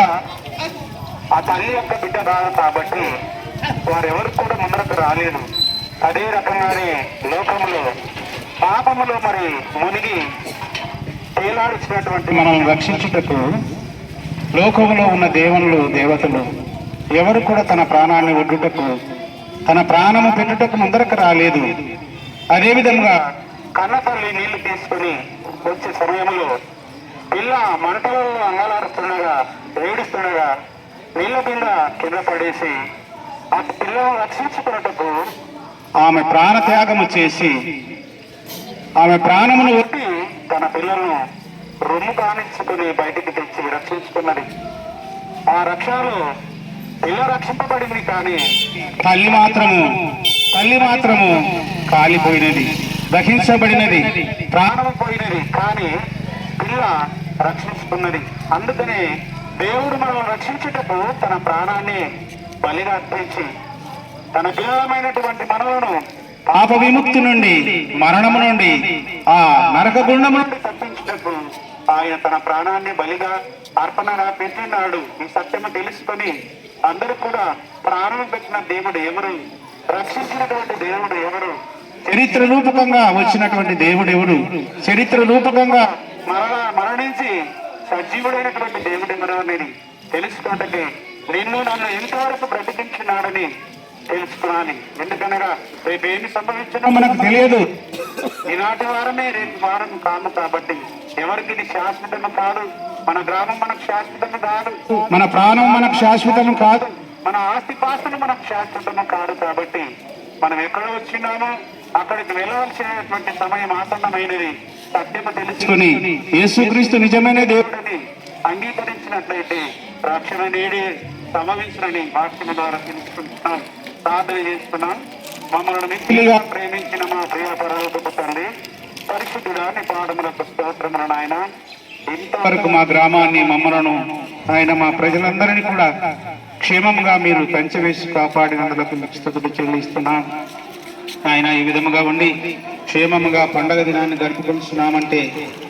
ఆ తల్లి యొక్క బిడ్డ కాదు కాబట్టి వారెవరు కూడా ముందరకు రాలేదు. అదే రకంగానే లోకంలో పాపములో మరి మునిగి తేలాడుచినటువంటి మనం రక్షించుటకు లోకంలో ఉన్న దేవుళ్ళు దేవతలు ఎవరు కూడా తన ప్రాణాన్ని ఒడ్డుటకు తన ప్రాణము పెట్టుటకు ముందరకు రాలేదు. అదేవిధంగా కన్న తల్లి నీళ్లు తీసుకుని వచ్చే సమయంలో పిల్ల మంటలలో అంగలాడుతుండగా ఏడుస్తుండగా నీళ్ల కింద పడేసి ఆ పిల్లను రక్షించుకున్నట్టుకు ఆమె ప్రాణత్యాగము చేసి ఆమె ప్రాణమును ఒట్టి తన పిల్లలను రొమ్ము కానించుకుని బయటికి తెచ్చి రక్షించుకున్నది. ఆ రక్షణలో పిల్ల రక్షింపబడింది. కానీ తల్లి మాత్రము కాలిపోయినది, దహించబడినది, ప్రాణము పోయినది. కానీ పిల్ల రక్షించుకున్నది. అందుకనే దేవుడు మనం రక్షించుటకు తన ప్రాణాన్ని బలిగా అర్పించి తన పిల్లలమైనటువంటి మనలను పాప విముక్తి నుండి, మరణము నుండి, ఆ నరక గుండము నుండి తప్పించుటకు ఆయన తన ప్రాణాన్ని బలిగా అర్పణగా పెట్టినాడు. ఈ సత్యము తెలుసుకొని అందరూ కూడా ప్రాణం పెట్టిన దేవుడు ఎవరు, రక్షించినటువంటి దేవుడు ఎవరు, చరిత్ర రూపకంగా వచ్చినటువంటి దేవుడు ఎవరు, చరిత్ర రూపకంగా మరణించి సజీవుడైనటువంటి దేవుడు ఎవరు అనేది తెలుసుకుంటే నిన్ను నన్ను ఎంతవరకు బ్రతికించినాడని తెలుసుకున్నాను. ఎందుకనగా రేపు ఏమి సంభవించినా మనకు తెలియదు. ఈనాటి వారమే రేపు వారం కాదు. కాబట్టి ఎవరికి ఇది శాశ్వతం కాదు. మన గ్రామం మనకు శాశ్వతం కాదు, మన ప్రాణం మనకు శాశ్వతం కాదు, మన ఆస్తిపాస్తులు మనకు శాశ్వతం కాదు. కాబట్టి మనం ఎక్కడ వచ్చినామో అక్కడికి వెళ్ళవలసినటువంటి సమయం ఆసన్నమైనది. సత్యము తెలుసుకుని యేసుక్రీస్తు నిజమైన దేవుడిని అంగీకరించినట్లయితే రక్షణ నేడే సంభవించునని వాక్యం ద్వారా తెలుసుకుంటున్నాం, ప్రార్థన చేస్తున్నాం. మమ్మల్ని మిక్కిలిగా ప్రేమించిన మా ప్రియ పరలోకపు తండ్రి, పరిశుద్ధుడా నీ పాదములకు స్తోత్రములు నాయన. ఇంతవరకు మా గ్రామాన్ని మమ్మలను ఆయన మా ప్రజలందరినీ కూడా క్షేమంగా మీరు కంచెవేసి కాపాడినందులకు మీకు స్తుతులు చెల్లిస్తున్నాం. ఆయన ఈ విధముగా ఉండి క్షేమముగా పండగ దినాన్ని గడుపుకొస్తున్నామంటే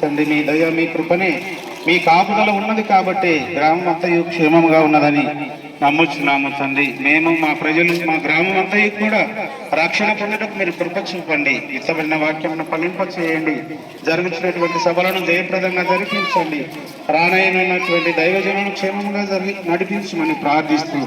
తండ్రి మీ దయ మీ కృపనే మీ కాపుదల ఉన్నది కాబట్టి గ్రామం అంతయు క్షేమముగా ఉన్నదని నమ్ముచున్నాము తండ్రి. మేము మా ప్రజలు మా గ్రామం అంతయు కూడా రక్షణ పొందడానికి మీరు కృప చూపండి. ఇష్టపడిన వాక్యమును ఫలింప చేయండి. జరుగుతున్నటువంటి సభలను జయప్రదంగా జరిపించండి. రానయ్యనున్నటువంటి దైవజనులను క్షేమంగా నడిపించమని ప్రార్థిస్తూ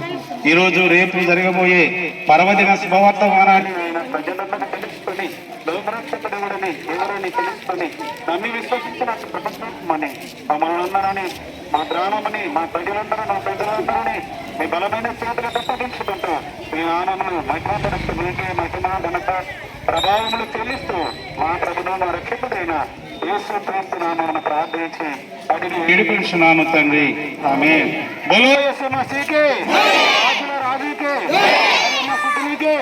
ఈరోజు రేపు జరగబోయే పర్వదిన శుభవర్తమానాన్ని ప్రజలందరూ తెలుసుకొని లోకరక్షకుడని ఎవరని తెలుసుకొని నమ్మి విశ్వసించినట్టు ప్రపంచమని మమ్మల్ని అందరని మా గ్రామమని మా ప్రజలందరూ మా ప్రజలందరూ మీ బలమైన చేతులు తప్పదించుకుంటూ మీ ఆనందం మహిమపరుస్తూ మీకే మహిమ ఘనత ప్రభావములు చెల్లిస్తూ మా ప్రభుత్వం మా రక్షకుడైన యేసుక్రీస్తు నామమున ప్రార్థించి అడిగి ఏడిపించున్నాము తండ్రి. ఆమేన్. బోలో యేసు మసీహ్ కే, రాజుల రాజుకే, మసీహ్ కే.